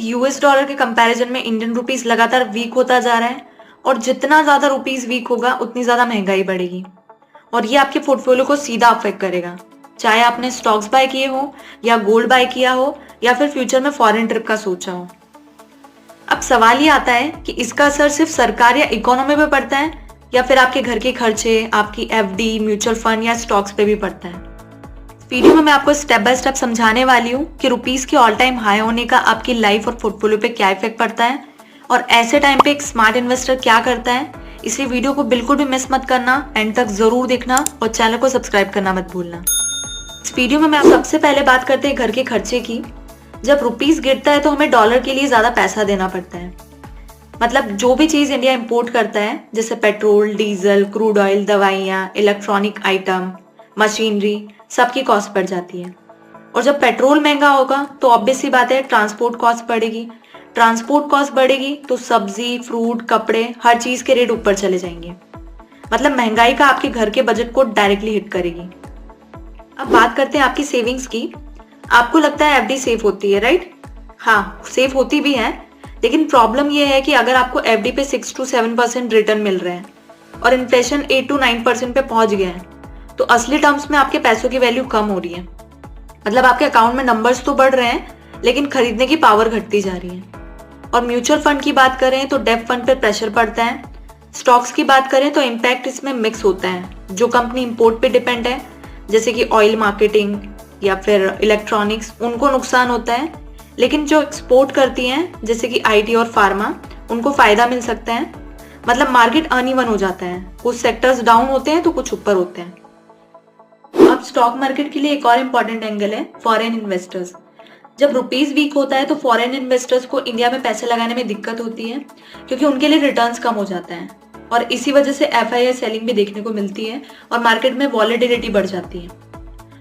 US dollar के comparison में Indian rupees लगातार वीक होता जा रहा है और जितना ज्यादा रुपीस वीक होगा उतनी ज्यादा महंगाई बढ़ेगी और ये आपके पोर्टफोलियो को सीधा अफेक्ट करेगा, चाहे आपने स्टॉक्स बाय किए हो या गोल्ड बाय किया हो या फिर फ्यूचर में फॉरेन ट्रिप का सोचा हो। अब सवाल ये आता है कि इसका असर सिर्फ सरकार या इकोनॉमी पे पड़ता है या फिर आपके घर के खर्चे, आपकी एफडी, म्यूचुअल फंड या स्टॉक्स पे भी पड़ता है। वीडियो में मैं आपको स्टेप बाय स्टेप समझाने वाली हूँ कि रुपीस के ऑल टाइम हाई होने का आपकी लाइफ और पोर्टफोलियो पे क्या इफेक्ट पड़ता है और ऐसे टाइम पे एक स्मार्ट इन्वेस्टर क्या करता है। इसलिए वीडियो को बिल्कुल भी मिस मत करना, एंड तक जरूर देखना और चैनल को सब्सक्राइब करना मत भूलना। इस वीडियो में मैं आप सबसे पहले बात करते हैं घर के खर्चे की। जब रुपीस गिरता है तो हमें डॉलर के लिए ज्यादा पैसा देना पड़ता है। मतलब जो भी चीज इंडिया इंपोर्ट करता है जैसे पेट्रोल, डीजल, क्रूड ऑयल, दवाइयाँ, इलेक्ट्रॉनिक आइटम, मशीनरी, सबकी कॉस्ट बढ़ जाती है। और जब पेट्रोल महंगा होगा तो ऑब्वियस सी बात है ट्रांसपोर्ट कॉस्ट बढ़ेगी। ट्रांसपोर्ट कॉस्ट बढ़ेगी तो सब्जी, फ्रूट, कपड़े, हर चीज के रेट ऊपर चले जाएंगे। मतलब महंगाई का आपके घर के बजट को डायरेक्टली हिट करेगी। अब बात करते हैं आपकी सेविंग्स की। आपको लगता है एफडी सेफ होती है, राइट? हाँ, सेफ होती भी है, लेकिन प्रॉब्लम यह है कि अगर आपको एफडी पे 6 to 7% रिटर्न मिल रहे हैं और इन्फ्लेशन 8 to 9% पे पहुंच गया है तो असली टर्म्स में आपके पैसों की वैल्यू कम हो रही है। मतलब आपके अकाउंट में नंबर्स तो बढ़ रहे हैं लेकिन खरीदने की पावर घटती जा रही है। और म्यूचुअल फंड की बात करें तो डेब्ट फंड पर प्रेशर पड़ता है। स्टॉक्स की बात करें तो इम्पैक्ट इसमें मिक्स होता है। जो कंपनी इंपोर्ट पे डिपेंड है जैसे कि ऑयल मार्केटिंग या फिर इलेक्ट्रॉनिक्स, उनको नुकसान होता है, लेकिन जो एक्सपोर्ट करती हैं जैसे कि आईटी और फार्मा, उनको फायदा मिल सकता है। मतलब मार्केट अनइवन हो जाता है, कुछ सेक्टर्स डाउन होते हैं तो कुछ ऊपर होते हैं। अब स्टॉक मार्केट के लिए एक और इम्पॉर्टेंट एंगल है फॉरेन इन्वेस्टर्स। जब रुपीस वीक होता है तो फॉरेन इन्वेस्टर्स को इंडिया में पैसे लगाने में दिक्कत होती है क्योंकि उनके लिए रिटर्न्स कम हो जाता है और इसी वजह से एफआईआई सेलिंग भी देखने को मिलती है और मार्केट में वॉलेटिलिटी बढ़ जाती है।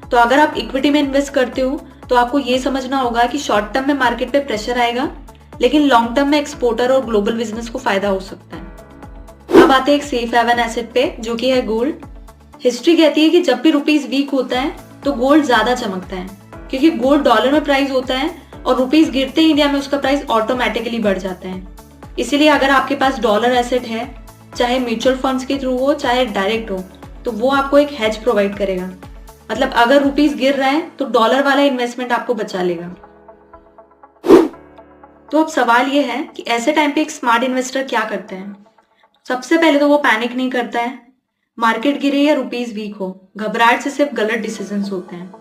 तो अगर आप इक्विटी में इन्वेस्ट करते हो तो आपको ये समझना होगा कि शॉर्ट टर्म में मार्केट पे प्रेशर आएगा लेकिन लॉन्ग टर्म में एक्सपोर्टर और ग्लोबल बिजनेस को फायदा हो सकता है। अब आते हैं एक सेफ हेवन एसेट पे जो कि है गोल्ड। हिस्ट्री कहती है कि जब भी रुपीस वीक होता है तो गोल्ड ज्यादा चमकता है क्योंकि गोल्ड डॉलर में प्राइस होता है और रुपीस गिरते ही इंडिया में उसका प्राइस ऑटोमेटिकली बढ़ जाता है। इसीलिए अगर आपके पास डॉलर एसेट है, चाहे म्यूचुअल फंड्स के थ्रू हो चाहे डायरेक्ट हो, तो वो आपको एक हेज प्रोवाइड करेगा। मतलब अगर रुपीस गिर रहा है तो डॉलर वाला इन्वेस्टमेंट आपको बचा लेगा। तो अब सवाल ये है कि ऐसे टाइम पे एक स्मार्ट इन्वेस्टर क्या करता है। सबसे पहले तो वो पैनिक नहीं करता है। मार्केट गिरे या रुपीस वीक हो, घबराहट से सिर्फ गलत डिसीजंस होते हैं।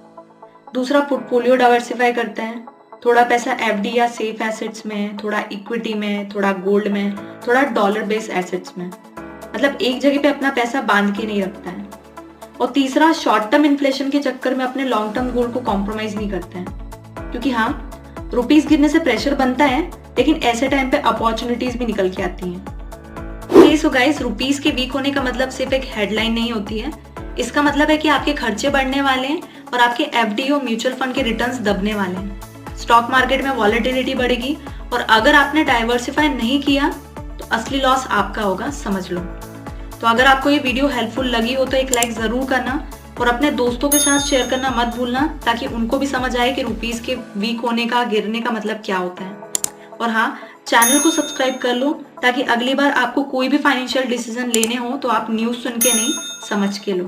दूसरा, पोर्टफोलियो डाइवर्सिफाई करता है। थोड़ा पैसा एफडी या सेफ एसेट्स में, थोड़ा इक्विटी में, थोड़ा गोल्ड में, थोड़ा डॉलर बेस्ड एसेट्स में। मतलब एक जगह पे अपना पैसा बांध के नहीं रखता है। और तीसरा, शॉर्ट टर्म इन्फ्लेशन के चक्कर में अपने लॉन्ग टर्म गोल को कॉम्प्रोमाइज नहीं करते हैं। क्योंकि हाँ, रुपीस गिरने से प्रेशर बनता है लेकिन ऐसे टाइम पे अपॉर्चुनिटीज भी निकल के आती हैं। सो गाइस, रुपीस के वीक होने का मतलब सिर्फ एक हेडलाइन नहीं होती है। इसका मतलब है कि आपके खर्चे बढ़ने वाले हैं और आपके एफडी और म्यूचुअल फंड के रिटर्न्स दबने वाले हैं। स्टॉक मार्केट में वॉलेटिलिटी बढ़ेगी और अगर आपने डाइवर्सिफाई नहीं किया तो असली लॉस आपका होगा, समझ लो। तो अगर आपको ये वीडियो हेल्पफुल लगी हो तो एक लाइक जरूर करना और अपने दोस्तों के साथ शेयर करना मत भूलना ताकि उनको भी समझ आए कि रुपीस के वीक होने का, गिरने का मतलब क्या होता है। और हाँ, चैनल को सब्सक्राइब कर लो ताकि अगली बार आपको कोई भी फाइनेंशियल डिसीजन लेने हो तो आप न्यूज़ सुन के नहीं, समझ के लो।